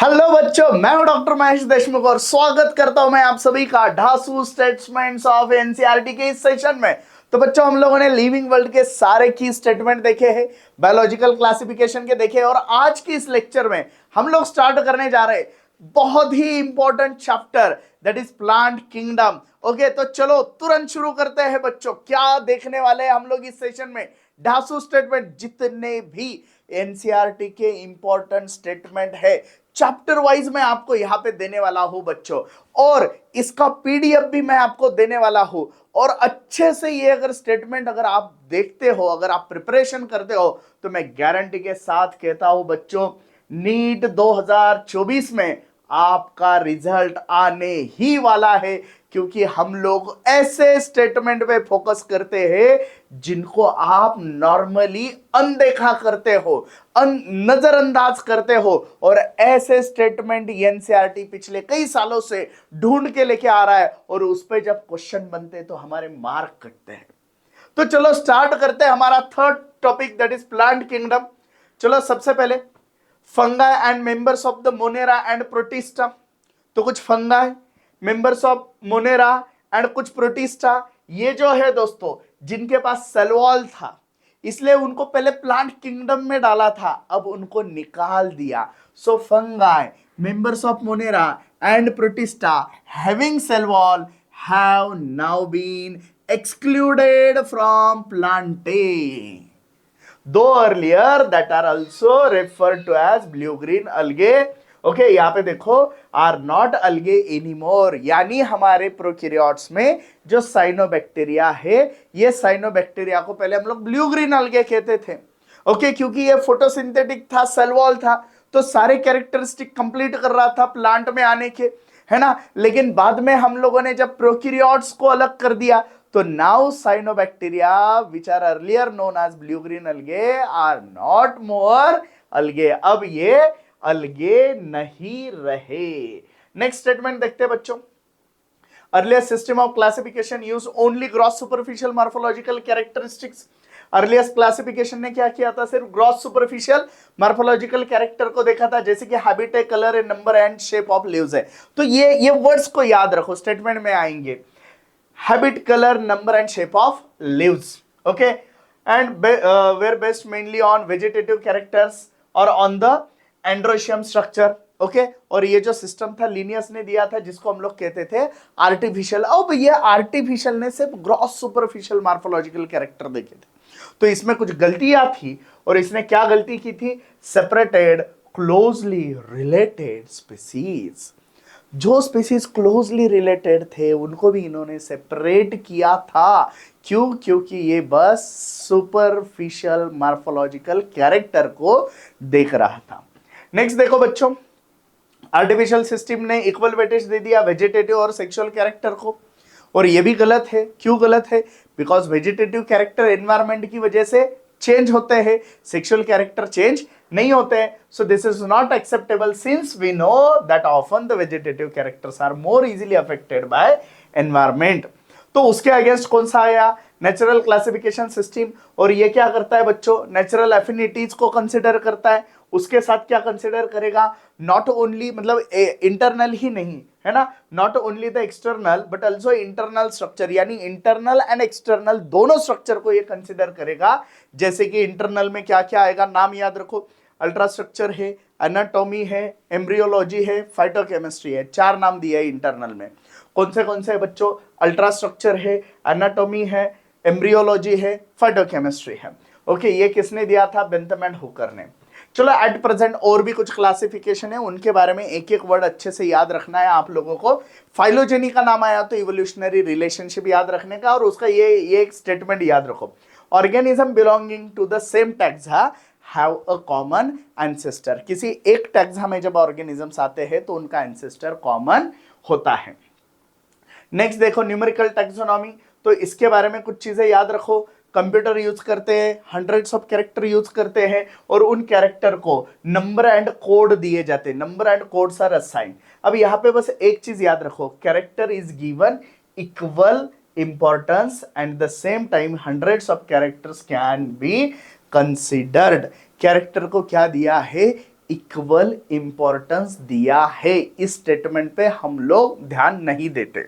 Hello बच्चों, मैं हूं डॉक्टर महेश देशमुख और स्वागत करता हूं मैं आप सभी का ढासू स्टेटमेंट्स ऑफ एनसीईआरटी के इस सेशन में। तो बच्चों, हम लोगों ने लिविंग वर्ल्ड के सारे की स्टेटमेंट देखे हैं, बायोलॉजिकल क्लासिफिकेशन के देखे, और आज की इस लेक्चर में हम लोग स्टार्ट करने जा रहे हैं बहुत ही important chapter, that is plant kingdom. Okay, तो चलो तुरंत शुरू करते हैं बच्चों। क्या देखने वाले हैं हम लोग इस सेशन में? ढासू स्टेटमेंट, जितने भी एनसीईआरटी के इंपॉर्टेंट स्टेटमेंट है चैप्टर वाइज मैं आपको यहां पे देने वाला हूं बच्चों, और इसका पीडीएफ भी मैं आपको देने वाला हूं। और अच्छे से ये अगर स्टेटमेंट अगर आप देखते हो, अगर आप प्रिपरेशन करते हो, तो मैं गारंटी के साथ कहता हूं बच्चों, नीट 2024 में आपका रिजल्ट आने ही वाला है, क्योंकि हम लोग ऐसे स्टेटमेंट पे फोकस करते हैं जिनको आप नॉर्मली अनदेखा करते हो, नजरअंदाज करते हो, और ऐसे स्टेटमेंट एनसीईआरटी पिछले कई सालों से ढूंढ के लेके आ रहा है, और उस पे जब क्वेश्चन बनते हैं तो हमारे मार्क कटते हैं। तो चलो स्टार्ट करते हैं हमारा third topic, that is plant kingdom. चलो सबसे पहले fungi and members of the Monera and protista. तो कुछ fungi, members of Monera and कुछ प्रोटिस्टा, ये जो है दोस्तों जिनके पास सेल वॉल था, इसलिए उनको पहले प्लांट किंगडम में डाला था, अब उनको निकाल दिया। So fungi, members of Monera and Protista having cell wall have now been excluded from planting, though earlier that are also referred to as blue green algae। Okay, यहाँ पे देखो, आर नॉट algae anymore, यानी हमारे prokaryotes में जो cyanobacteria है, ये cyanobacteria को पहले हम लोग ब्लू ग्रीन algae कहते थे। ओके, क्योंकि ये फोटोसिंथेटिक था, सेल वॉल था, तो सारे कैरेक्टरिस्टिक कंप्लीट कर रहा था प्लांट में आने के, है ना। लेकिन बाद में हम लोगों ने जब प्रोकैरियोट्स को अलग कर दिया, तो now cyanobacteria which are earlier known as blue green algae are not more algae, अब ये अलगे नहीं रहे। नेक्स्ट स्टेटमेंट देखते हैं बच्चों। Earlier system of classification use only gross superficial morphological characteristics. Earliest classification ने क्या किया था? सिर्फ ग्रॉस सुपरफिशियल मॉर्फोलॉजिकल कैरेक्टर को देखा था, जैसे कि हैबिट है, कलर है, number and shape of leaves है। तो ये वर्ड्स को याद रखो, स्टेटमेंट में आएंगे। Habit, colour, number and shape of leaves. Okay, and were based mainly on vegetative characters और on the androecium structure. Okay, और ये जो सिस्टम था लिनियस ने दिया था, जिसको हम लोग कहते थे आर्टिफिशियल। अब ये आर्टिफिशियल ने सिर्फ ग्रॉस सुपरफिशियल मॉर्फोलॉजिकल कैरेक्टर देखे थे, तो इसमें कुछ गलतियां थी, और इसने क्या गलती की थी? Separated closely related species. जो स्पीसीज क्लोजली रिलेटेड थे उनको भी इन्होंने सेपरेट किया था। क्यों? क्योंकि ये बस सुपरफिशियल मॉर्फोलॉजिकल कैरेक्टर को देख रहा था। नेक्स्ट देखो बच्चों, आर्टिफिशियल सिस्टम ने इक्वल वेटेज दे दिया वेजिटेटिव और सेक्सुअल कैरेक्टर को, और ये भी गलत है। क्यों गलत है? बिकॉज वेजिटेटिव कैरेक्टर एनवायरमेंट की वजह से चेंज होते हैं, सेक्सुअल कैरेक्टर चेंज नहीं होते हैं। So this is not acceptable since we know that often the vegetative characters are more easily affected by environment. तो उसके अगेंस्ट कौन सा आया? Natural classification system. और ये क्या करता है बच्चों? नेचुरल एफिनिटीज को कंसिडर करता है। उसके साथ क्या कंसिडर करेगा? नॉट ओनली, मतलब इंटरनल ही नहीं, है ना, not only the external but also internal structure, यानी इंटरनल एंड एक्सटर्नल दोनों स्ट्रक्चर को ये कंसिडर करेगा। जैसे कि इंटरनल में क्या क्या आएगा, नाम याद रखो, अल्ट्रास्ट्रक्चर है, एनाटॉमी है, एम्ब्रियोलॉजी है, फाइटोकेमिस्ट्री है। 4 नाम दिए है इंटरनल में। कौन से बच्चों? अल्ट्रास्ट्रक्चर है, एनाटॉमी है, एम्ब्रियोलॉजी है, फाइटोकेमिस्ट्री है। ओके, ये किसने दिया था? बेंथम एंड हुकर ने। चलो, एट प्रेजेंट और भी कुछ क्लासिफिकेशन है, उनके बारे में एक एक वर्ड अच्छे से याद रखना है आप लोगों को। फाइलोजेनी का नाम आया तो इवोल्यूशनरी रिलेशनशिप याद रखने का, और उसका ये एक स्टेटमेंट याद रखो, organism belonging to the same taxa have a common ancestor. किसी एक टैक्सा में जब ऑर्गेनिजम्स आते हैं तो उनका एंसेस्टर कॉमन होता है। नेक्स्ट देखो, न्यूमेरिकल टैक्सोनॉमी। तो इसके बारे में कुछ चीजें याद रखो। कंप्यूटर यूज करते हैं, हंड्रेड्स ऑफ कैरेक्टर यूज करते हैं, और उन कैरेक्टर को नंबर एंड कोड दिए जाते हैं। Number and codes are assign. अब यहाँ पे बस एक चीज याद रखो, character is given equal importance and the same time hundreds of characters can be considered. Character को क्या दिया है? इक्वल इंपॉर्टेंस दिया है। इस स्टेटमेंट पे हम लोग ध्यान नहीं देते।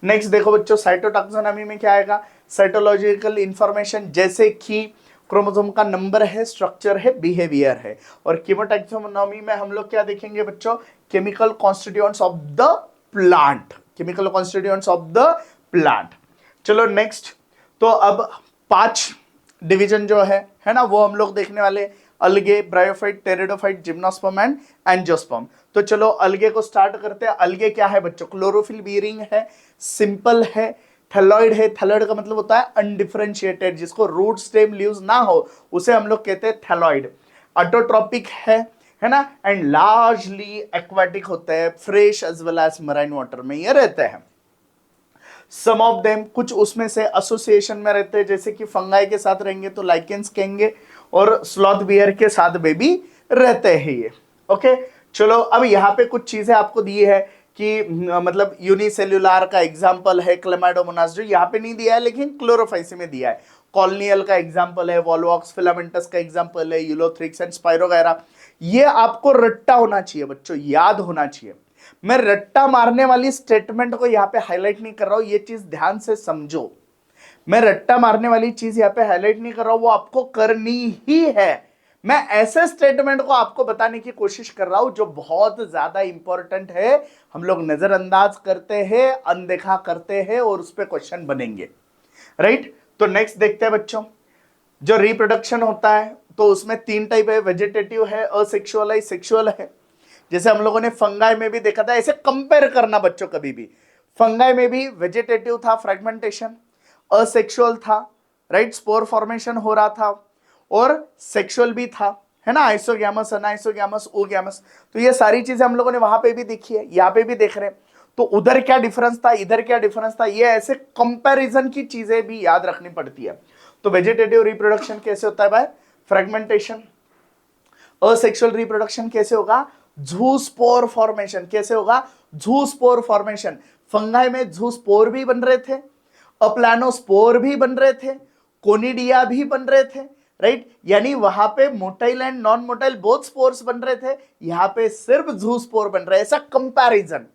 नेक्स्ट देखो बच्चों, साइटोटैक्सोनॉमी में क्या आएगा? साइटोलॉजिकल इंफॉर्मेशन, जैसे कि क्रोमोसोम का नंबर है, स्ट्रक्चर है, बिहेवियर है। और कीमोटैक्सोनॉमी में हम लोग क्या देखेंगे बच्चों? Chemical constituents of the plant, chemical constituents of the plant. चलो नेक्स्ट, तो अब 5 डिवीजन जो है ना, वो हम लोग देखने वाले। अलगे, bryophyte, pteridophyte, gymnosperm and angiosperm. तो चलो अलगे को स्टार्ट करते हैं। अलगे क्या है बच्चों? क्लोरोफिल बीयरिंग है, सिंपल है, थैलॉइड है। थैलॉइड का मतलब होता है अनडिफरेंशिएटेड, जिसको रूट स्टेम लीव्स ना हो उसे हम लोग कहते हैं थैलॉइड। ऑटोट्रॉपिक है ना, एंड लार्जली एक्वाटिक होते हैं, fresh as well as marine water में ये रहते हैं। सम ऑफ देम, कुछ उसमें से एसोसिएशन में रहते हैं, जैसे कि फंगाई के साथ रहेंगे तो लाइकेंस कहेंगे, और स्लॉथ बियर के साथ बेबी रहते हैं ये। ओके, चलो अब यहाँ पे कुछ चीजें आपको दी है कि मतलब यूनिसेल्युलर का एग्जांपल है क्लेमाइडोमोनास, जो यहाँ पे नहीं दिया है लेकिन क्लोरोफाइसी में दिया है। कॉलोनियल का एग्जांपल है, वॉलवॉक्स फिलामेंटस का एग्जांपल है, यूलोथ्रिक्स एंड स्पाइरोगायरा। ये आपको रट्टा होना चाहिए बच्चों, याद होना चाहिए। मैं रट्टा मारने वाली स्टेटमेंट को यहाँ पे हाईलाइट नहीं कर रहा हूं, ये चीज ध्यान से समझो। मैं रट्टा मारने वाली चीज यहाँ पे हाईलाइट नहीं कर रहा हूं, वो आपको करनी ही है। मैं ऐसे स्टेटमेंट को आपको बताने की कोशिश कर रहा हूं जो बहुत ज्यादा इंपॉर्टेंट है, हम लोग नजरअंदाज करते हैं, अनदेखा करते हैं, और उस पर क्वेश्चन बनेंगे। राइट, तो नेक्स्ट देखते हैं बच्चों। जो रिप्रोडक्शन होता है तो उसमें 3 टाइप है, वेजिटेटिव है, असेक्सुअल है, सेक्सुअल है। जैसे हम लोगों ने फंगाई में भी देखा था, ऐसे कंपेयर करना बच्चों कभी भी। फंगाई में भी वेजिटेटिव था, फ्रेगमेंटेशन, असेक्सुअल था, राइट, स्पोर फॉर्मेशन हो रहा था, और सेक्सुअल भी था, है ना, आइसोगैमस, अनाइसोगैमस, ओगैमस। तो ये सारी चीजें हम लोगों ने वहां पे भी देखी है, यहाँ पे भी देख रहे हैं। तो उधर क्या डिफरेंस था, इधर क्या डिफरेंस था, ये ऐसे कंपैरिजन की चीजें भी याद रखनी पड़ती है। तो वेजिटेटिव रिप्रोडक्शन कैसे होता है भाई? फ्रेगमेंटेशन। असेक्सुअल रिप्रोडक्शन कैसे होगा? ज़ूस्पोर फॉर्मेशन। कैसे होगा? ज़ूस्पोर फॉर्मेशन। फंगाई में ज़ूस्पोर भी बन रहे थे, अप्लानोस्पोर भी बन रहे थे, कोनिडिया भी बन रहे थे, राइट। यानी वहां पे motile and non motile both spores बन रहे थे, यहां पे सिर्फ ज़ूस्पोर बन रहे हैं। ऐसा कंपैरिजन।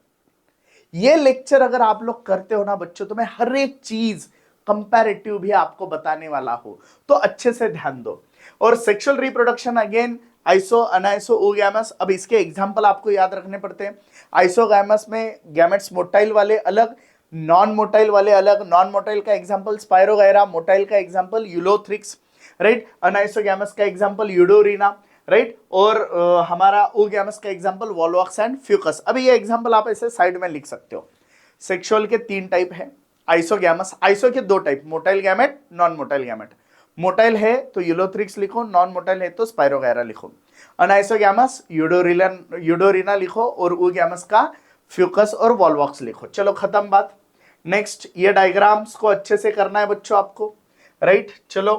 ये लेक्चर अगर आप लोग करते हो ना बच्चों, तो मैं हर एक चीज कंपैरेटिव भी आपको बताने वाला हूं, तो अच्छे से ध्यान दो। और sexual reproduction again iso, aniso, oogamous. अब इसके एग्जांपल आपको याद रखने पड़ते हैं। आइसोगैमस में गैमेट्स मोटाइल वाले अलग, नॉन मोटाइल वाले अलग। नॉन मोटाइल का एग्जांपल स्पाइरोगायरा, मोटाइल का एग्जांपल यूलोथ्रिक्स, राइट। अनाइसोगैमस का एग्जांपल यूडोरिना, राइट। और हमारा ओगैमस का एग्जांपल वॉलवॉक्स एंड फ्यूकस। अभी ये एग्जांपल आप ऐसे साइड में लिख सकते हो। सेक्सुअल के 3 टाइप है। आइसोगैमस, आइसो के 2 type, motile gamete, non motile gamete. Motile है तो यूलोथ्रिक्स लिखो, नॉन मोटाइल है तो स्पाइरोगायरा लिखो। अनाइसोगैमस यूडोरिना लिखो, और ओगैमस का फ्यूकस और वॉलवॉक्स लिखो। चलो खत्म बात। नेक्स्ट, ये डायग्राम्स को अच्छे से करना है बच्चों आपको, राइट। चलो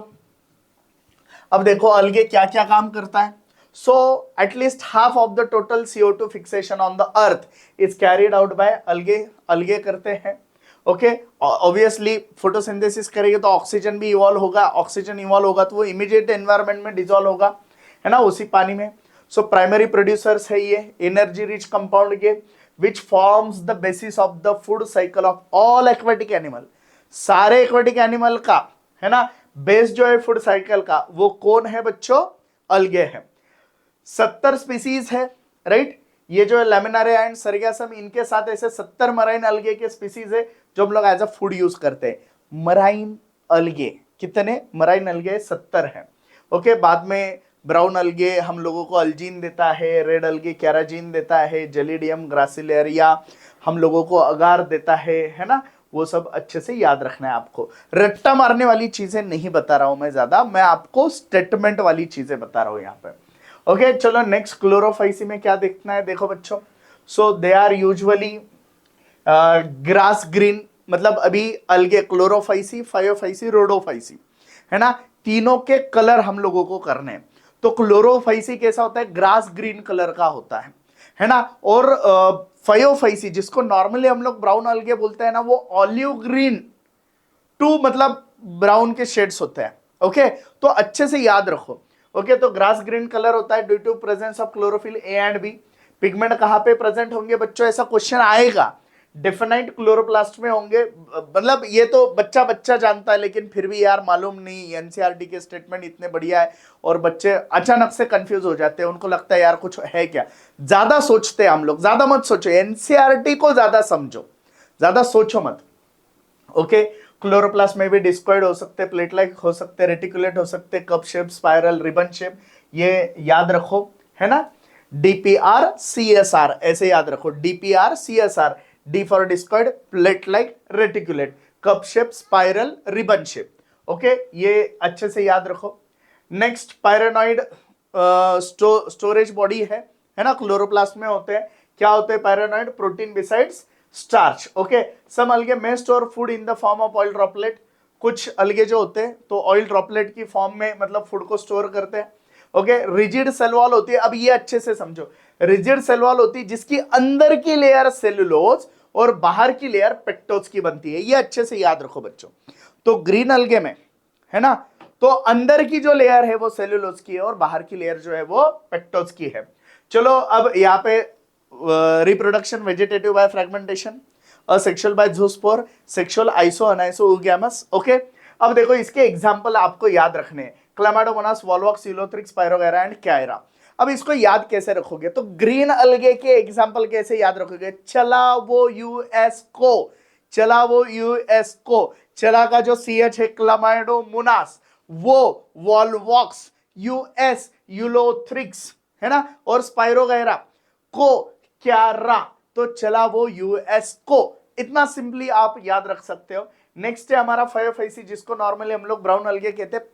अब देखो अलगे क्या क्या काम करता है। So at least half of the total CO2 fixation on the earth is carried out by अलगे। अलगे करते हैं, ओके। ऑब्वियसली फोटोसिंथेसिस करेंगे तो ऑक्सीजन भी इवॉल्व होगा, ऑक्सीजन इवॉल्व होगा तो वो इमीडिएट एनवायरनमेंट में डिसॉल्व होगा, है ना, उसी पानी में। सो प्राइमरी प्रोड्यूसर्स है ये एनर्जी रिच कंपाउंड के, which forms the basis of the food cycle of all aquatic animal. सारे एक्वेटिक एनिमल का, है ना, बेस जो है फूड साइकिल का, वो कौन है बच्चों? अलगे है। 70 स्पीसीज है, राइट। ये जो है लेमिनारिया एंड सरगैसम, इनके साथ ऐसे 70 मराइन अलगे के स्पीसीज है जो हम लोग एज अ फूड यूज करते हैं। मराइन अलगे कितने? मराइन अलगे 70 है, ओके। बाद में ब्राउन अलगे हम लोगों को अल्जीन देता है, रेड अलगे कैराजीन देता है, जेलिडियम ग्रासिलेरिया हम लोगों को अगार देता है ना। वो सब अच्छे से याद रखना है आपको। रट्टा मारने वाली चीजें नहीं बता रहा हूं मैं ज्यादा, मैं आपको स्टेटमेंट वाली चीजें बता रहा हूं यहाँ पे, ओके। चलो नेक्स्ट, क्लोरोफाइसी में क्या देखना है देखो बच्चों। So they are usually grass green, मतलब अभी अलगे क्लोरोफाइसी, फायोफाइसी, रोडोफाइसी, है ना, तीनों के कलर हम लोगों को करने हैं। तो क्लोरोफाइसी कैसा होता है? ग्रास ग्रीन कलर का होता है ना। और फायोफाइसी, जिसको नॉर्मली हम लोग ब्राउन अलगे बोलते हैं ना, वो ऑलिव ग्रीन टू मतलब ब्राउन के शेड्स होते हैं, ओके। तो अच्छे से याद रखो, ओके, तो ग्रास ग्रीन कलर होता है due to presence of chlorophyll A and B. Pigment कहाँ पे प्रेजेंट होंगे बच्चों, ऐसा क्वेश्चन आएगा। डिफिनाइट क्लोरोप्लास्ट में होंगे, मतलब ये तो बच्चा बच्चा जानता है, लेकिन फिर भी यार मालूम नहीं, एनसीईआरटी के स्टेटमेंट इतने बढ़िया है और बच्चे अचानक से कंफ्यूज हो जाते हैं, उनको लगता है यार कुछ है क्या। ज्यादा सोचते हैं हम लोग, ज्यादा मत सोचो, एनसीईआरटी को ज्यादा समझो, ज्यादा सोचो मत। ओके, क्लोरोप्लास्ट में भी डिस्कॉइड हो सकते, प्लेट लाइक हो सकते, रेटिकुलेट हो सकते, cup shape, spiral, ribbon shape, ये याद रखो, है ना। डीपीआर सीएसआर ऐसे याद रखो, DPR CSR, D for discoid, plate like, reticulate, cup shape, spiral, ribbon shape. Okay, ये अच्छे से याद रखो। नेक्स्ट पायरेनॉइड स्टोरेज बॉडी है ना, क्लोरोप्लास्ट में होते हैं। क्या होते हैं पायरेनॉइड, प्रोटीन बिसाइड्स स्टार्च। ओके, सम अलगे में store food in the form of oil droplet, कुछ अलगे जो होते हैं तो ऑयल ड्रॉपलेट की फॉर्म में मतलब फूड को स्टोर करते हैं। ओके, रिजिड सेल वॉल होती है, अब ये अच्छे से समझो, रिजिड सेल वॉल होती है जिसकी अंदर की लेयर सेलुलोज और बाहर की लेयर पेक्टोज की बनती है, ये अच्छे से याद रखो बच्चों। तो ग्रीन अलगे में, है ना, तो अंदर की जो लेयर है वो सेलुलोज की है और बाहर की लेयर जो है वो पेक्टोज की है। चलो अब यहाँ पे reproduction vegetative by fragmentation, asexual by zoospore, sexual iso aniso oogamous. Okay, अब देखो इसके एग्जांपल आपको याद रखने हैं, Chlamydomonas, Volvox, Ulothrix, Spirogyra and Chara. अब इसको याद कैसे रखोगे, तो ग्रीन अलगे के एग्जांपल कैसे याद रखोगे, चला वो यूएस को, चला वो यूएस को, चला का जो सीएच है क्लामाइडोमोनास, वो वॉलवॉक्स, यूएस यूलोथ्रिक्स, है ना, और स्पाइरोगैरा को क्यारा, तो चला वो यूएस को। इतना सिंपली आप याद रख सकते हो। नेक्स्ट है हमारा फायोफाइसी, जिसको नॉर्मली हम लोग ब्राउन अलगे कहते हैं।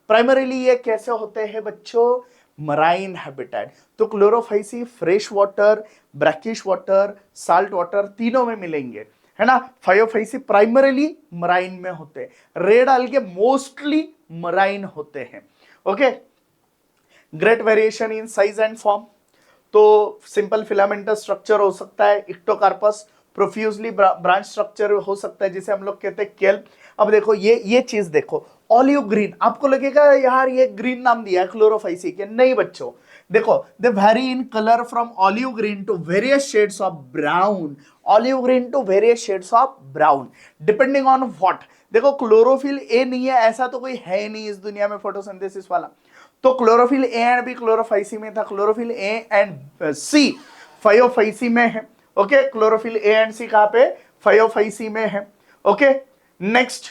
प्राइमरीली ये कैसे होते हैं बच्चों, मराइन हैबिटेट। तो Chlorophyceae fresh water, brackish water, salt water तीनों में मिलेंगे, है ना। फायोफाइसी प्राइमरीली मराइन में होते हैं, रेड अलगे मोस्टली मराइन होते हैं। Okay, great variation in size and form, तो सिंपल फिलामेंटस स्ट्रक्चर हो सकता है इक्टोकार्पस, प्रोफ्यूजली ब्रांच स्ट्रक्चर हो सकता है जिसे हम लोग कहते हैं केल्प। अब देखो ये चीज देखो, ऑलिव ग्रीन, आपको लगेगा यार ये ग्रीन नाम दिया है क्लोरोफाइसी के, नहीं बच्चों, देखो they vary in colour from olive green to various shades of brown, olive green to various shades of brown, depending on what. देखो क्लोरोफिल ए नहीं है ऐसा तो कोई है नहीं इस दुनिया में फोटोसिंथेसिस वाला, तो chlorophyll A and B Chlorophyceae में था, chlorophyll A and C Phaeophyceae में है। Okay, chlorophyll A and C कहां पे, फायोफाइसी में है। ओके, नेक्स्ट,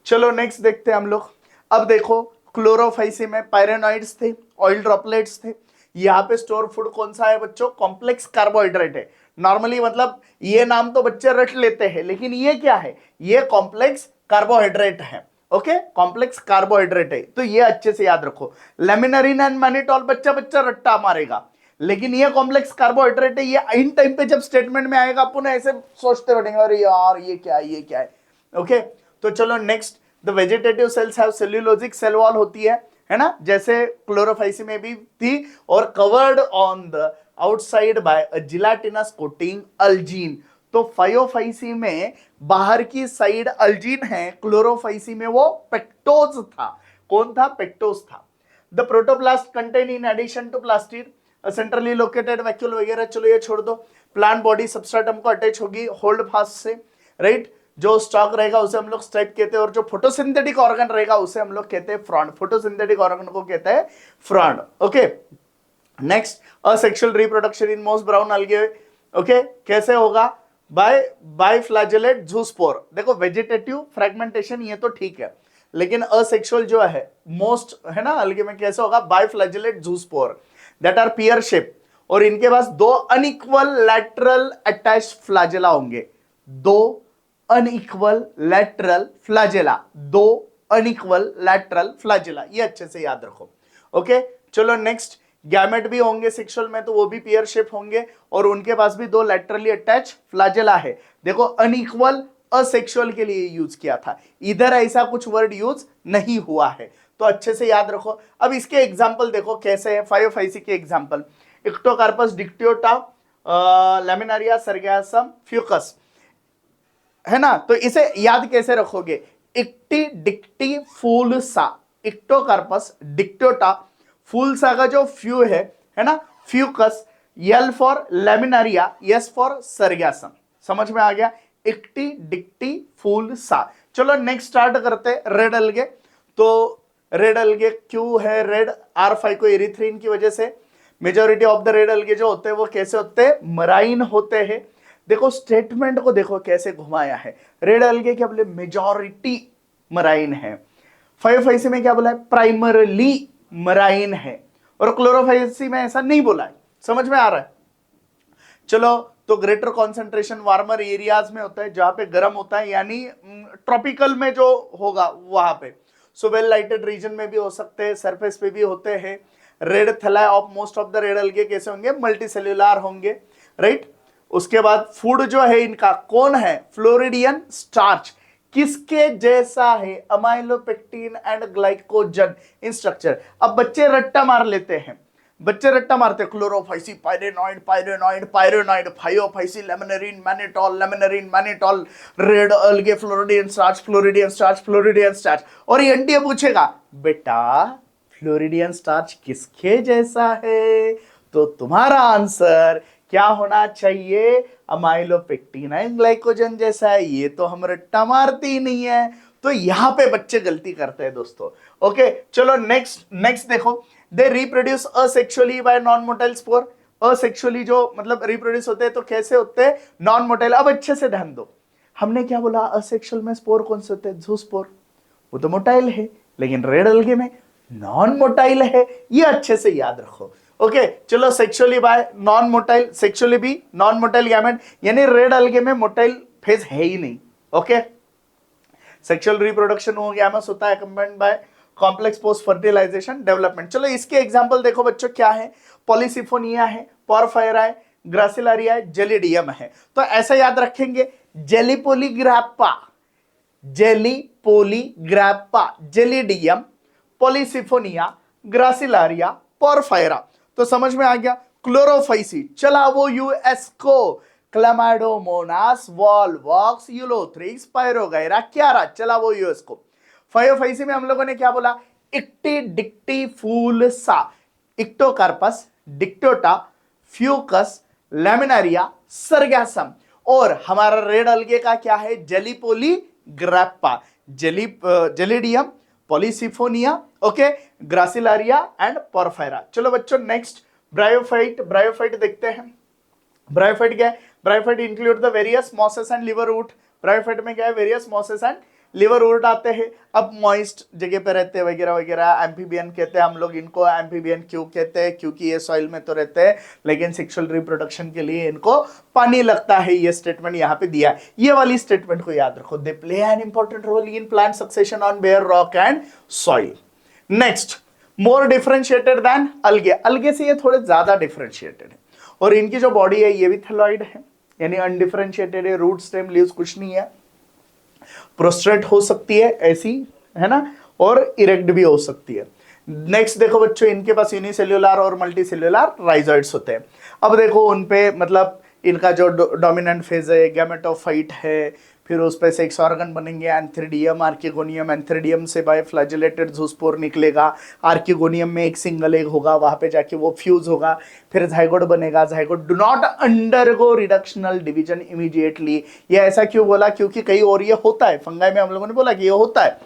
चलो नेक्स्ट देखते हैं हम लोग। अब देखो क्लोरोफाइसी में पायरेनॉइड्स थे, ऑयल ड्रॉपलेट्स थे। यहाँ पे स्टोर फूड कौन सा है बच्चों, कॉम्प्लेक्स कार्बोहाइड्रेट है। नॉर्मली मतलब ये नाम तो बच्चे रट लेते हैं, लेकिन ये क्या है, ये कॉम्प्लेक्स कार्बोहाइड्रेट है। ओके, कॉम्प्लेक्स कार्बोहाइड्रेट है, तो ये अच्छे से याद रखो। लेमिनरिन एंड मैनिटॉल बच्चा बच्चा रट्टा मारेगा, लेकिन ये कॉम्प्लेक्स कार्बोहाइड्रेट है। ये इन टाइम पे जब स्टेटमेंट में आएगा अपन ऐसे सोचते बैठेंगे अरे यार ये क्या है, ये क्या है। ओके, तो चलो next, the vegetative cells have cellulosic cell wall होती है ना, जैसे क्लोरोफाइसी में भी थी, और covered on the outside by a gelatinous coating algin. तो फायोफाइसी में बाहर की साइड अल्जीन है, क्लोरोफाइसी में वो पेक्टोज था। कौन था, पेक्टोज था। The protoplast contain in addition to plastid centrally located vacuole वगैरह, चलो ये छोड़ दो। प्लांट बॉडी सबस्ट्रेटम को अटैच होगी होल्ड फास्ट से, राइट। जो स्टॉक रहेगा उसे हम लोग स्टेप कहते हैं, और जो फोटोसिंथेटिक ऑर्गन रहेगा उसे हम लोग कहते हैं फ्रॉन्ड, फोटोसिंथेटिक ऑर्गन को कहते हैं frond. Okay, next, asexual reproduction in most brown अलगे। ओके, कैसे होगा, बाय फ्लैजेलेट ज़ूस्पोर। देखो वेजिटेटिव फ्रेगमेंटेशन ये तो ठीक है, लेकिन असेक्सुअल जो है मोस्ट, है ना, अलगे में कैसे होगा, by flagellate zoospore that are pear shape, और इनके पास दो अनइक्वल लैटरल अटैच्ड फ्लैजेला होंगे, दो अनइक्वल लैटरल फ्लैजेला, दो अनइक्वल लैटरल फ्लैजेला, ये अच्छे से याद रखो। ओके, चलो नेक्स्ट, गैमेट भी होंगे सेक्सुअल में, तो वो भी पेयर शेप होंगे, और उनके पास भी दो लैटरली अटैच फ्लैजेला है। देखो अनइक्वल असेक्सुअल के लिए यूज किया था, इधर ऐसा कुछ वर्ड यूज नहीं हुआ है, तो अच्छे से याद रखो। अब इसके एग्जाम्पल देखो कैसे है, फायोफाइसी के एग्जाम्पल, इक्टोकार्पस डिक्टियोटा, लेमिनारिया, सर्गैसम, फ्यूकस, है ना। तो इसे याद कैसे रखोगे, इक्टी डिक्टी फूल सा, इक्टोकार्पस, डिक्टोटा, फूल सा का जो फ्यू है ना, Fucus, L for Laminaria, S for Sargassum. समझ में आ गया, इक्टी, डिक्टी, फूल सा। चलो नेक्स्ट स्टार्ट करते हैं रेड अलगे। तो रेड अलगे क्यों है रेड? R5 एरिथ्रिन की वजह से। मेजोरिटी ऑफ द रेड अलगे जो होते हैं वो कैसे होते हैं? मराइन होते हैं। देखो स्टेटमेंट को देखो कैसे घुमाया है। रेड अलगे क्या बोले? मेजोरिटी मराइन है। फाइव में क्या बोला है? प्राइमरली मराइन है। और क्लोरोफाइसी में ऐसा नहीं बोला है। समझ में आ रहा है? चलो, तो ग्रेटर कॉन्सेंट्रेशन वार्मर एरियाज में होता है, जहां पे गर्म होता है, यानी ट्रॉपिकल में जो होगा वहां पे। सो वेल लाइटेड रीजन में भी हो सकते हैं, सरफेस पे भी होते हैं। Red thalli of most of the red algae कैसे होंगे? मल्टीसेल्युलर होंगे, राइट। उसके बाद फूड जो है इनका कौन है? Floridean starch. किसके जैसा है? Amylopectin and glycogen in structure. अब बच्चे रट्टा मार लेते हैं, बच्चे रट्टा मारते, Chlorophyceae pyrenoid, pyrenoid, pyrenoid, Phaeophyceae laminarin mannitol, laminarin mannitol, red algae floridean starch, floridean starch, floridean starch. और ये एनडीए पूछेगा बेटा फ्लोरिडियन स्टार्च किसके जैसा है? तो तुम्हारा आंसर क्या होना चाहिए? अमाइलोपेक्टिन एंड ग्लाइकोजन जैसा है। ये तो हम रट्टा मारते ही नहीं है, तो यहां पे बच्चे गलती करते हैं दोस्तों। ओके चलो नेक्स्ट देखो। They reproduce asexually bye non motile spore. Asexually जो मतलब रिप्रोड्यूस होते हैं तो कैसे होते हैं? Non motile. अब अच्छे से ध्यान दो, हमने क्या बोला? असेक्सुअल में स्पोर कौन से होते हैं? ज़ूस्पोर, वो तो मोटाइल है, लेकिन रेड अलगे में नॉन मोटाइल है। ये अच्छे से याद रखो। ओके चलो, sexually by non motile, sexually भी नॉन मोटाइल गैमेट, यानी रेड अलगे में मोटाइल फेज है ही नहीं। ओके सेक्सुअल रिप्रोडक्शन हो गैमेट्स होता है combined by complex post fertilisation development. चलो इसके एग्जांपल देखो बच्चों, क्या है? पॉलीसिफोनिया है, पोरफायरा है, ग्रासिलारिया है, जेलिडियम है। तो ऐसा याद रखेंगे, जेलिपोलीग्रापा, जेलिपोलीग्रापा, जेलिडियम, पॉलीसिफोनिया, ग्रासिलारिया, पोरफायरा। तो समझ में आ गया। क्लोरोफाइसी, चला वो यूएसको, क्लैमाइडोमोनास, वॉलवॉक्स, यूलोथ्रिक्स, पायरोगाइरा, क्यारा, चला वो यूएसको। फाइओफाइसी में हम लोगों ने क्या बोला? इक्टी, डिक्टी, फूल सा, इक्टोकार्पस, डिक्टोटा, फ्यूकस, लेमिनारिया, सरगैसम। और हमारा रेड अलगे का क्या है? जेलिपोलीग्रापा, Gelidium, Polysiphonia, okay, Gracilaria and Porphyra. चलो बच्चों नेक्स्ट ब्रायोफाइट। ब्रायोफाइट देखते हैं। ब्रायोफाइट क्या है? Bryophyte include the various mosses and liverwort. Bryophyte में क्या है? Various mosses and liverwort आते हैं। अब मॉइस्ट जगह पे रहते हैं वगैरह वगैरह। एम्फीबियन कहते हैं हम लोग इनको। एम्फीबियन क्यों कहते हैं? क्योंकि ये सॉइल में तो रहते हैं, लेकिन सेक्सुअल रिप्रोडक्शन के लिए इनको पानी लगता है। ये स्टेटमेंट यहाँ पे दिया है। ये वाली स्टेटमेंट को याद रखो। They play an important role in plant succession on bare rock and soil. Next, more differentiated than algae. Algae से ये थोड़े ज्यादा डिफरेंशिएटेड है, और इनकी जो बॉडी है ये भी थैलॉइड है, यानी अनडिफरेंशिएटेड है। रूट, स्टेम, लीव्स कुछ नहीं है। प्रोस्ट्रेट हो सकती है ऐसी, है ना, और इरेक्ट भी हो सकती है। नेक्स्ट देखो बच्चों, इनके पास यूनिसेल्युलर और मल्टीसेल्युलर राइजोइड्स होते हैं। अब देखो उनपे मतलब इनका जो डोमिनेंट फेज है गैमेटोफाइट है, फिर उस पे सेक्स ऑर्गन बनेंगे एंथ्रिडियम, आर्किगोनियम। एंथ्रिडियम से बायफ्लैजेलेटेड ज़ूस्पोर निकलेगा। आर्किगोनियम में एक सिंगल एग होगा, वहां पे जाके वो फ्यूज होगा, फिर जाइगोट बनेगा। Zygote do not undergo reductional division immediately. ये ऐसा क्यों बोला? क्योंकि कहीं और ये होता है। फंगाई में हम लोगों ने बोला कि ये होता है।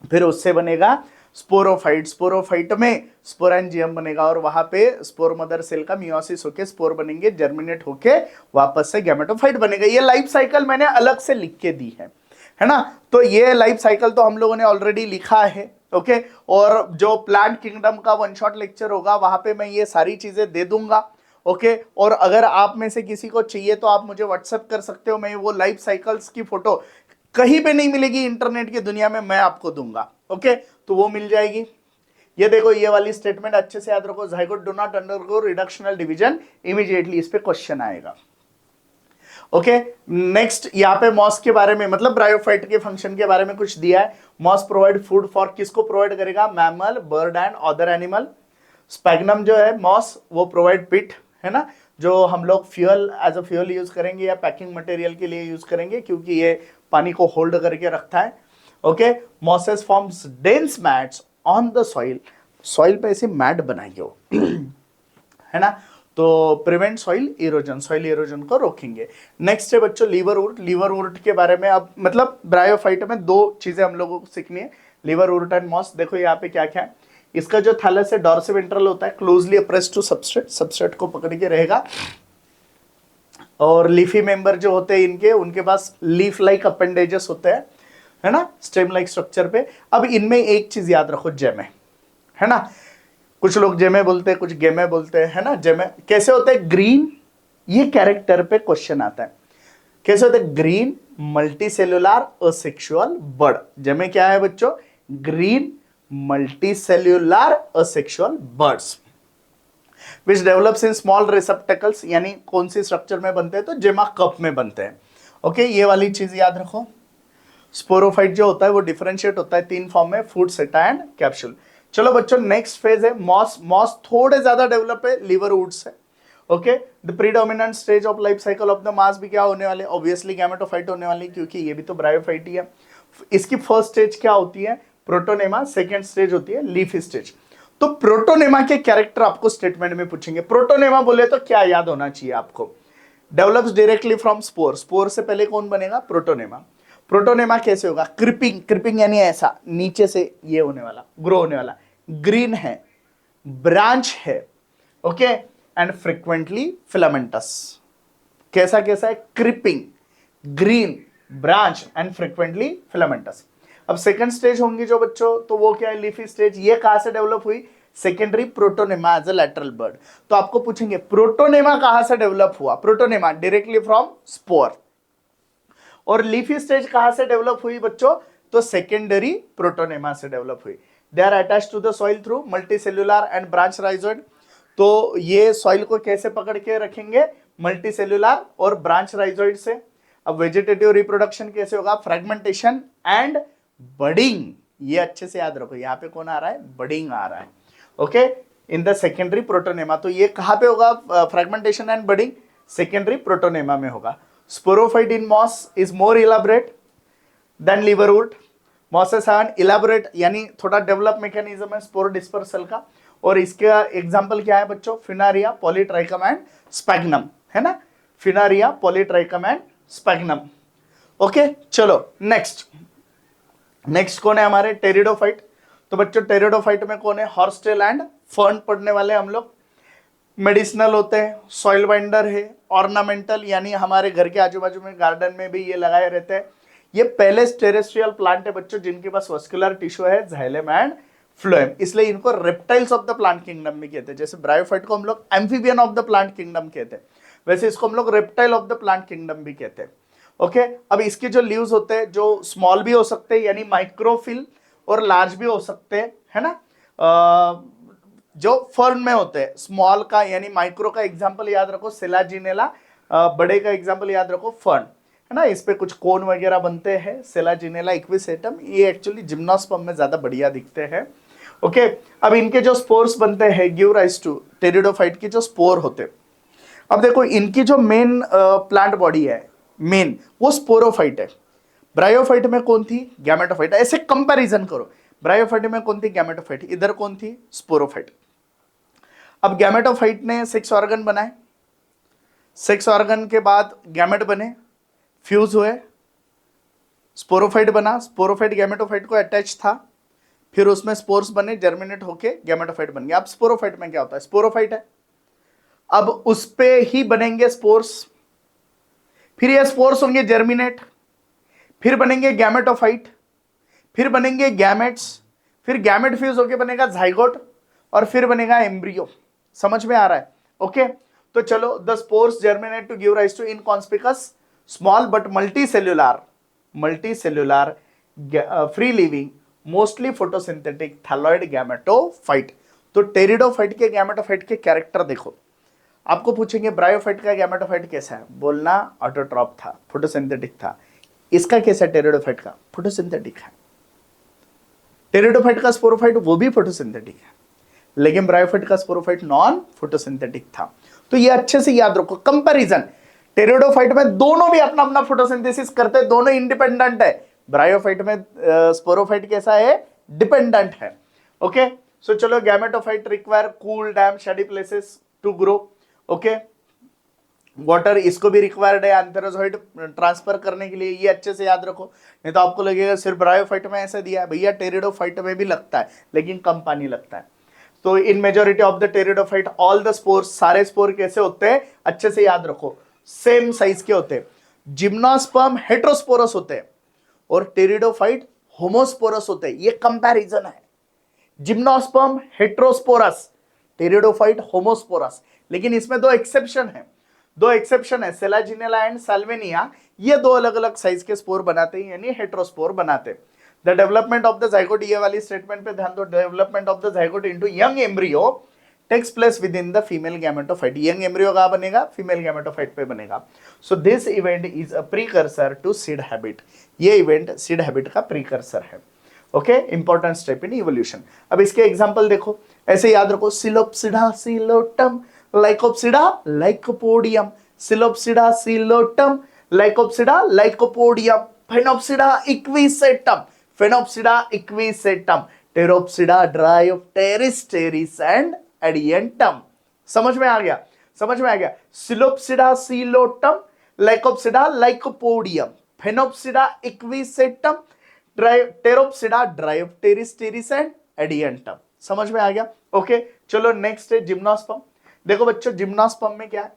फिर उससे बनेगा स्पोरोफाइट। स्पोरोफाइट में स्पोरेंजियम बनेगा, और वहां पे स्पोर मदर सेल का मियोसिस होके स्पोर बनेंगे, जर्मिनेट होके वापस से गैमेटोफाइट बनेगा। ये लाइफ साइकिल मैंने अलग से लिख के दी है ना। तो ये लाइफ साइकिल तो हम लोगों ने ऑलरेडी लिखा है। ओके, और जो प्लांट किंगडम का वन शॉट लेक्चर होगा वहां पे मैं ये सारी चीजें दे दूंगा। ओके, और अगर आप में से किसी को चाहिए तो आप मुझे व्हाट्सएप कर सकते हो। मैं वो लाइफ साइकिल्स की फोटो कहीं पे नहीं मिलेगी इंटरनेट की दुनिया में, मैं आपको दूंगा। ओके, तो वो मिल जाएगी। ये देखो, ये वाली स्टेटमेंट अच्छे से याद रखो। Zygote do not undergo reductional division immediately, इस पे क्वेश्चन आएगा। ओके, नेक्स्ट यहाँ पे मॉस के बारे में, मतलब ब्रायोफाइट के फंक्शन के बारे में कुछ दिया है। मॉस प्रोवाइड फूड फॉर, किसको प्रोवाइड करेगा? Mammal, bird and other animal. Sphagnum जो है मॉस, वो प्रोवाइड पिट, है ना, जो हम लोग fuel as a fuel use करेंगे या पैकिंग मटेरियल के लिए यूज करेंगे, क्योंकि ये पानी को होल्ड करके रखता है। Okay, mosses forms dense mats on the soil, soil पे ऐसे मैट बनाएंगे वो है ना, तो प्रिवेंट सॉइल इरोजन को रोकेंगे। नेक्स्ट है बच्चों लीवर वुड के बारे में। अब मतलब ब्रायोफाइट में दो चीजें हम लोगों को सीखनी है, लीवर वुड एंड मॉस। देखो यहाँ पे क्या क्या है, इसका जो थैलस है डॉर्सिवेंट्रल होता है, closely appressed to substrate, substrate को पकड़ के रहेगा। और लीफी मेंबर जो होते हैं इनके, उनके पास लीफ लाइक अपेंडेजेस होते हैं, है ना, स्टेम लाइक स्ट्रक्चर पे। अब इनमें एक चीज याद रखो, जेमे, है ना, कुछ लोग जेमे बोलते हैं, कुछ गेमे बोलते हैं, है ना। जेमे कैसे होते हैं, ग्रीन, ये कैरेक्टर पे क्वेश्चन आता है, कैसे होते हैं, ग्रीन मल्टीसेल्युलर असेक्सुअल बर्ड। जेमे क्या है बच्चों, green multicellular asexual buds which develops in small receptacles, यानी कौन सी स्ट्रक्चर में बनते हैं, तो जेमा कप में बनते हैं। ओके, ये वाली चीज याद रखो। स्पोरोफाइट जो होता है वो डिफरेंशिएट होता है तीन फॉर्म में, फूड, सेटा एंड कैप्सूल। चलो बच्चों नेक्स्ट फेज है मॉस। मॉस थोड़े ज्यादा डेवलप है लीवर वुड से। Okay, the predominant stage of life cycle of the moss भी क्या होने वाले, ऑब्वियसली गैमेटोफाइट होने वाली, क्योंकि ये भी तो ब्रायोफाइट ही है। इसकी फर्स्ट स्टेज क्या होती है, प्रोटोनेमा, सेकेंड स्टेज होती है लीफ स्टेज। तो प्रोटोनेमा के कैरेक्टर आपको स्टेटमेंट में पूछेंगे। प्रोटोनेमा बोले तो क्या याद होना चाहिए आपको, develops directly from spore, spore से पहले कौन बनेगा, प्रोटोनेमा। प्रोटोनेमा कैसे होगा, क्रिपिंग, क्रिपिंग यानी ऐसा नीचे से ये होने वाला, ग्रो होने वाला, ग्रीन है, ब्रांच है, ओके, एंड फ्रीक्वेंटली फिलामेंटस। कैसा कैसा है, creeping, green, branch and frequently filamentous. अब सेकंड स्टेज होंगी जो बच्चों, तो वो क्या है, लीफी स्टेज। ये कहां से डेवलप हुई, secondary protonema as a lateral bud. तो आपको पूछेंगे प्रोटोनेमा कहां से डेवलप हुआ, प्रोटोनेमा डायरेक्टली फ्रॉम स्पोर। और लीफी स्टेज कहां से डेवलप हुई बच्चों, तो सेकेंडरी प्रोटोनेमा से डेवलप हुई। They are attached to the soil through multicellular and branch rhizoid. तो ये सॉइल को कैसे पकड़ के रखेंगे, मल्टीसेल्युलर और ब्रांच राइजोइड से। अब वेजिटेटिव रिप्रोडक्शन कैसे होगा, फ्रेगमेंटेशन एंड बडिंग। ये अच्छे से याद रखो, यहाँ पे कौन आ रहा है, बडिंग आ रहा है। Okay, in the secondary protonema. तो ये कहां पे होगा, fragmentation and budding secondary protonema में होगा। Sporophyte in moss is more elaborate than liverwort. Mosses have an elaborate यानी थोड़ा डेवलप मैकेनिज्म है स्पोर डिस्पर्सल का। और इसका एग्जांपल क्या है बच्चों, फिनारिया, पॉलीट्राइकम एंड स्पैग्नम, है ना, फिनारिया, पॉलीट्राइकम एंड स्पैग्नम। ओके, चलो नेक्स्ट कौन है हमारे, टेरिडोफाइट। तो बच्चों टेरिडोफाइट में कौन है, हॉर्सटेल एंड फर्न पढ़ने वाले हम लोग। मेडिसिनल होते हैं, सॉइल बाइंडर है, ऑर्नामेंटल यानी हमारे घर के आजू बाजू में गार्डन में भी ये लगाए रहते हैं। ये पहले टेरेस्ट्रियल प्लांट है बच्चों जिनके पास वस्कुलर टिश्यू है, जाइलम एंड फ्लोएम, इसलिए इनको reptiles of the plant kingdom भी कहते हैं। जैसे ब्रायोफाइट को हम लोग amphibian of the plant kingdom कहते हैं, वैसे इसको हम लोग reptile of the plant kingdom भी कहते हैं। ओके, अब इसके जो लीव्स होते हैं जो स्मॉल भी हो सकते हैं यानी माइक्रोफिल, और लार्ज भी हो सकते हैं, है ना। जो फर्न में होते हैं, स्मॉल का यानी माइक्रो का एग्जांपल याद रखो सेलाजिनेला, बड़े का एग्जांपल याद रखो फर्न, है ना। इस पे कुछ कोन वगैरह बनते हैं, सेलाजिनेला इक्विसेटम, ये एक्चुअली जिम्नोस्पर्म में ज्यादा बढ़िया दिखते हैं। ओके, अब इनके जो स्पोर्स बनते हैं गिव राइज टू, टेरिडोफाइट की जो स्पोर होते हैं। अब देखो इनकी जो मेन प्लांट बॉडी है मेन, वो स्पोरोफाइट है। ब्रायोफाइट में कौन थी, गैमेटोफाइट। ऐसे कंपैरिजन करो, ब्रायोफाइट में कौन थी, गैमेटोफाइट, इधर कौन थी, स्पोरोफाइट। अब गैमेटोफाइट ने सेक्स ऑर्गन बनाए, सेक्स ऑर्गन के बाद गैमेट बने, फ्यूज हुए, स्पोरोफाइट बना, स्पोरोफाइट गैमेटोफाइट को अटैच था, फिर उसमें स्पोर्स बने, जर्मिनेट होके गैमेटोफाइट बन गया। अब स्पोरोफाइट में क्या होता है, स्पोरोफाइट है, अब उस पे ही बनेंगे स्पोर्स, फिर ये स्पोर्स होंगे जर्मिनेट, फिर बनेंगे गैमेटोफाइट, फिर बनेंगे गैमेट्स, फिर गैमेट फ्यूज होके बनेगा जाइगोट, और फिर बनेगा एम्ब्रियो। समझ में आ रहा है, ओके। तो चलो, the spores germinate to give rise to inconspicuous small but multicellular free living mostly photosynthetic thalloid gametophyte. तो टेरिडोफाइट के गैमेटोफाइट के कैरेक्टर देखो, आपको पूछेंगे ब्रायोफाइट का गैमेटोफाइट कैसा है, बोलना ऑटोट्रॉप था, फोटोसिंथेटिक था। इसका कैसा है, टेरिडोफाइट का फोटोसिंथेटिक है। टेरिडोफाइट का स्पोरोफाइट वो भी फोटोसिंथेटिक है, लेकिन ब्रायोफाइट का स्पोरोफाइट नॉन फोटोसिंथेटिक था। तो ये अच्छे से याद रखो, कंपैरिजन। टेरिडोफाइट में दोनों भी अपना अपना फोटोसिंथेसिस करते हैं, दोनों इंडिपेंडेंट है, ब्रायोफाइट में स्पोरोफाइट कैसा है, डिपेंडेंट है। ओके, सो चलो, gametophyte require cool damp shady places to grow. Okay, water इसको भी रिक्वायर्ड है एंथेरोजोइड ट्रांसफर करने के लिए, ये अच्छे से याद रखो, नहीं तो आपको लगेगा सिर्फ ब्रायोफाइट में ऐसा दिया है। भैया टेरिडोफाइट में भी लगता है, लेकिन कम पानी लगता है। तो in majority of the pteridophyte all the spores, सारे स्पोर कैसे होते हैं, अच्छे से याद रखो, सेम साइज के होते हैं। जिम्नोस्पर्म हेटेरोस्पोरस होते हैं और टेरिडोफाइट होमोस्पोरस होते हैं, ये कंपैरिजन है। Gymnosperm heterosporous, pteridophyte homosporous. लेकिन इसमें दो एक्सेप्शन है, सेलाजिनेला एंड साल्वेनिया, ये दो अलग अलग साइज के स्पोर बनाते हैं, यानी हेटेरोस्पोर बनाते हैं। The development of the zygote, ये वाली स्टेटमेंट पे ध्यान दो, development of the zygote into young embryo takes place within the female gametophyte. Young embryo कहां बनेगा, फीमेल गैमेटोफाइट पे बनेगा। So this event is a precursor to seed habit, ये इवेंट सीड हैबिट का precursor है। Okay, important step in evolution. अब इसके example देखो, ऐसे याद रखो, psilopsida Psilotum, Lycopsida lycopodium, psilopsida Psilotum, Lycopsida Lycopodium, Sphenopsida Equisetum, Sphenopsida Equisetum, Pteropsida Dryopteris Pteris and Adiantum. समझ में आ गया, समझ में आ गया। Psilopsida Psilotum, Lycopsida Lycopodium, Sphenopsida Equisetum, Pteropsida Dryopteris Pteris and Adiantum. समझ में आ गया। ओके, चलो नेक्स्ट है जिम्नोस्पर्म। देखो बच्चों, जिम्नोस्पर्म में क्या है,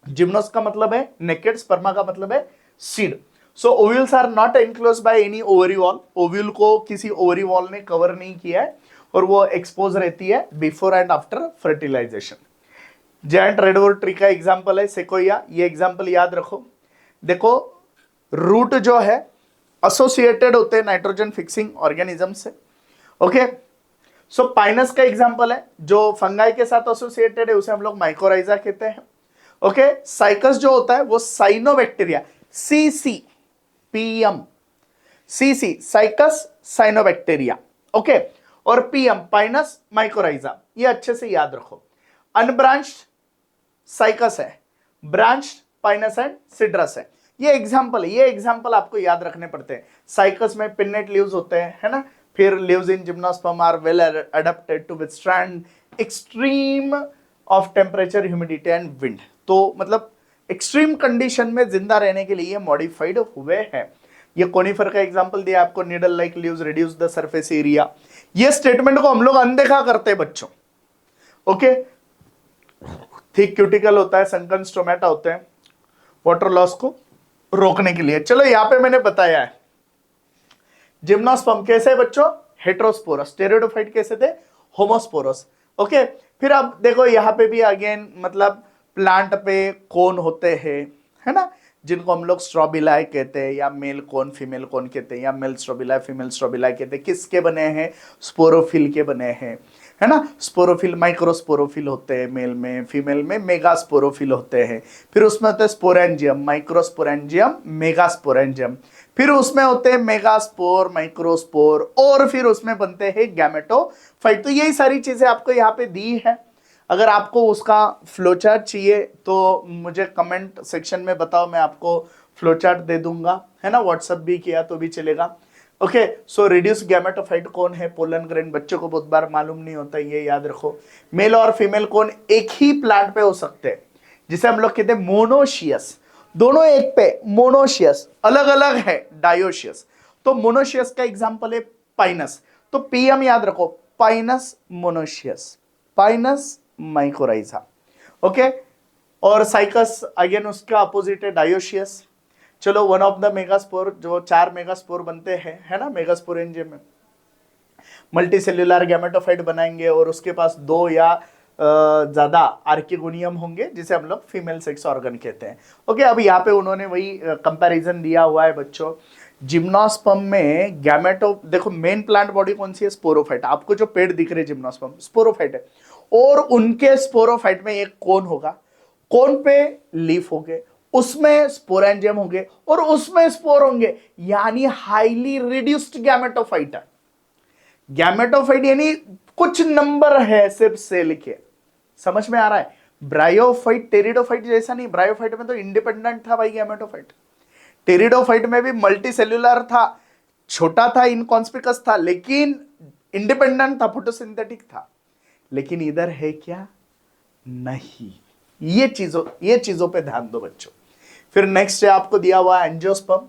जिम्नोस का मतलब है नेकेड, स्पर्मा का मतलब है seed. So ovules are not enclose by any ovary wall, ovule को किसी ओवरी वॉल ने कवर नहीं किया है और वो एक्सपोज रहती है before and after fertilization. Giant redwood tree का एग्जांपल है सेकोया, ये एग्जांपल याद रखो। देखो, रूट जो है एसोसिएटेड होते हैं नाइट्रोजन फिक्सिंग ऑर्गेनिज्म से। ओके, सो पाइनस का एग्जांपल है, जो फंगाई के साथ एसोसिएटेड है उसे हम लोग माइकोराइजा कहते हैं। ओके, साइकस जो होता है वो cyanobacteria, CC PM, CC cycas cyanobacteria. Okay, और पीएम पाइनस माइकोराइजा, ये अच्छे से याद रखो। अनब्रांच्ड साइकस है, ब्रांच्ड पाइनस एंड सिड्रस है। ये एग्जांपल है, ये एग्जांपल आपको याद रखने पड़ते हैं। साइकस में पिन्नेट लीव्स होते हैं, है ना। फिर leaves in gymnosperm are well adapted to withstand extreme of temperature, humidity and wind. तो मतलब एक्सट्रीम कंडीशन में जिंदा रहने के लिए मॉडिफाइड हुए हैं। ये कोनिफर का एग्जांपल दिया आपको, needle like leaves reduce the surface area. ये स्टेटमेंट को हम लोग अनदेखा करते हैं बच्चों। ओके, थिक क्यूटिकल होता है, संकन स्टोमेटा होते हैं वाटर लॉस को रोकने के लिए। चलो, यहां पे मैंने बताया है जिम्नोस्पर्म कैसे बच्चों, हेटेरोस्पोरस, टेरिडोफाइट कैसे थे, होमोस्पोरस। ओके, फिर अब देखो यहां पे भी अगेन मतलब प्लांट पे कोन होते हैं, है ना, जिनको हम लोग स्ट्रोबिलाई कहते हैं, या मेल कोन फीमेल कोन कहते हैं, या मेल स्ट्रोबिलाई फीमेल स्ट्रोबिलाई कहते हैं। किसके बने हैं, स्पोरोफिल के बने हैं, है ना। स्पोरोफिल माइक्रोस्पोरोफिल होते हैं मेल में, फीमेल में मेगास्पोरोफिल होते हैं। फिर उसमें होते हैं स्पोरेंजियम, माइक्रोस्पोरेंजियम, मेगास्पोरेंजियम। फिर उसमें होते हैं मेगास्पोर, माइक्रोस्पोर, और फिर उसमें बनते हैं गैमेटोफाइट। तो यही सारी चीजें आपको यहाँ पे दी है। अगर आपको उसका फ्लोचार्ट चाहिए तो मुझे कमेंट सेक्शन में बताओ, मैं आपको फ्लोचार्ट दे दूंगा, है ना। व्हाट्सएप भी किया तो भी चलेगा। ओके, सो रिड्यूस गैमेटोफाइट कौन है, पोलन ग्रेन। बच्चों को बहुत बार मालूम नहीं होता, ये याद रखो। मेल और फीमेल कौन एक ही प्लांट पे हो सकते हैं, जिसे हम लोग कहते हैं मोनोशियस। दोनों एक पे, मोनोशियस, अलग अलग है डायोशियस। तो मोनोशियस का एग्जांपल है पाइनस। तो पीएम याद रखो, Pinus monoecious, Pinus mycorrhiza. Okay, और साइकस अगेन उसका अपोजिट है डायोशियस। चलो, वन ऑफ द मेगास्पोर, जो 4 मेगास्पोर बनते हैं, है ना, मेगास्पोरेंजियम में मल्टीसेल्युलर गैमेटोफाइट बनाएंगे और उसके पास 2 या ज्यादा आर्किगोनियम होंगे, जिसे हम लोग फीमेल सेक्स ऑर्गन कहते हैं। ओके, अब यहाँ पे उन्होंने वही कंपैरिजन दिया हुआ है बच्चों। जिम्नोस्पर्म में गैमेटो, देखो मेन प्लांट बॉडी कौन सी है, स्पोरोफाइट। आपको जो पेड़ दिख रहे हैं जिम्नोस्पर्म स्पोरोफाइट है, और उनके स्पोरोफाइट में एक कोन होगा, कोन पे लीफ होंगे, उसमें स्पोरेंजियम होंगे और उसमें स्पोर होंगे, यानी हाईली रिड्यूस्ड गैमेटोफाइट है। गैमेटोफाइट यानी कुछ नंबर है सिर्फ सेल के। समझ में आ रहा है। ब्रायोफाइट टेरिडोफाइट जैसा नहीं, ब्रायोफाइट में तो इंडिपेंडेंट था भाई गैमेटोफाइट। टेरिडोफाइट में भी मल्टी सेल्यूलर था, छोटा था, इनकॉन्स्पिकस था, लेकिन इंडिपेंडेंट था, फोटोसिंथेटिक था। लेकिन इधर है क्या? नहीं। ये चीजों पे ध्यान दो बच्चों। फिर नेक्स्ट है आपको दिया हुआ एंजियोस्पर्म।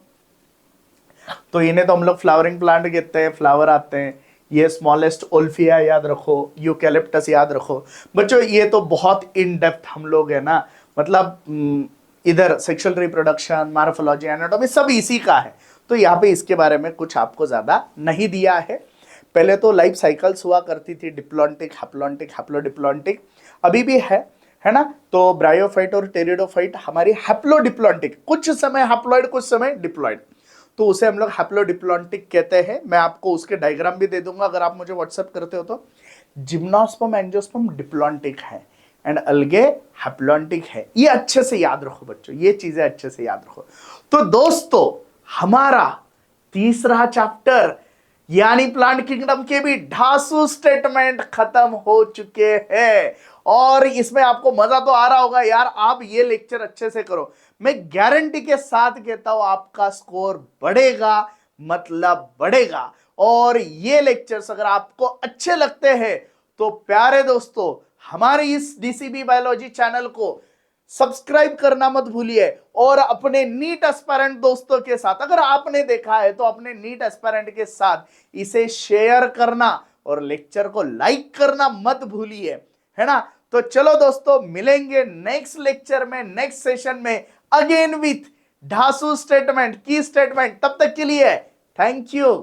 तो इन्हें तो हम लोग फ्लावरिंग प्लांट कहते हैं, फ्लावर आते हैं। ये स्मॉलेस्ट ओल्फिया याद रखो, यूकैलिप्टस याद रखो बच्चों। ये तो बहुत इन डेप्थ हम लोग है ना, मतलब इधर सेक्सुअल रिप्रोडक्शन, मार्फोलॉजी, एनाटॉमी सब इसी का है। तो यहाँ पे इसके बारे में कुछ आपको ज्यादा नहीं दिया है। पहले तो लाइफ साइकिल्स हुआ करती थी, डिप्लॉन्टिक, हैप्लॉन्टिक, हैप्लोडिप्लॉन्टिक, अभी भी है ना। तो ब्रायोफाइट और टेरिडोफाइट हमारी हैप्लोडिप्लॉन्टिक, कुछ समय हैप्लॉइड कुछ समय डिप्लॉइड, तो उसे हम लोग हैप्लोडिप्लॉन्टिक कहते हैं। मैं आपको उसके डायग्राम भी दे दूंगा अगर आप मुझे व्हाट्सएप करते हो तो। जिम्नोस्पर्म, एंजियोस्पर्म डिप्लॉन्टिक है एंड अलगे हैप्लॉन्टिक है। ये अच्छे से याद रखो बच्चों, ये चीजें अच्छे से याद रखो। तो दोस्तों हमारा तीसरा चैप्टर यानी प्लांट किंगडम के भी ढासू स्टेटमेंट खत्म हो चुके हैं। और इसमें आपको मजा तो आ रहा होगा यार, आप ये लेक्चर अच्छे से करो, मैं गारंटी के साथ कहता हूं आपका स्कोर बढ़ेगा, मतलब बढ़ेगा। और ये लेक्चर्स अगर आपको अच्छे लगते हैं तो प्यारे दोस्तों हमारे इस डीसीबी बायोलॉजी चैनल को सब्सक्राइब करना मत भूलिए। और अपने नीट एस्पायरेंट दोस्तों के साथ, अगर आपने देखा है तो अपने नीट एस्पायरेंट के साथ इसे शेयर करना और लेक्चर को लाइक करना मत भूलिए, है ना। तो चलो दोस्तों मिलेंगे नेक्स्ट लेक्चर में, नेक्स्ट सेशन में, अगेन विथ ढासू स्टेटमेंट, की स्टेटमेंट। तब तक के लिए थैंक यू।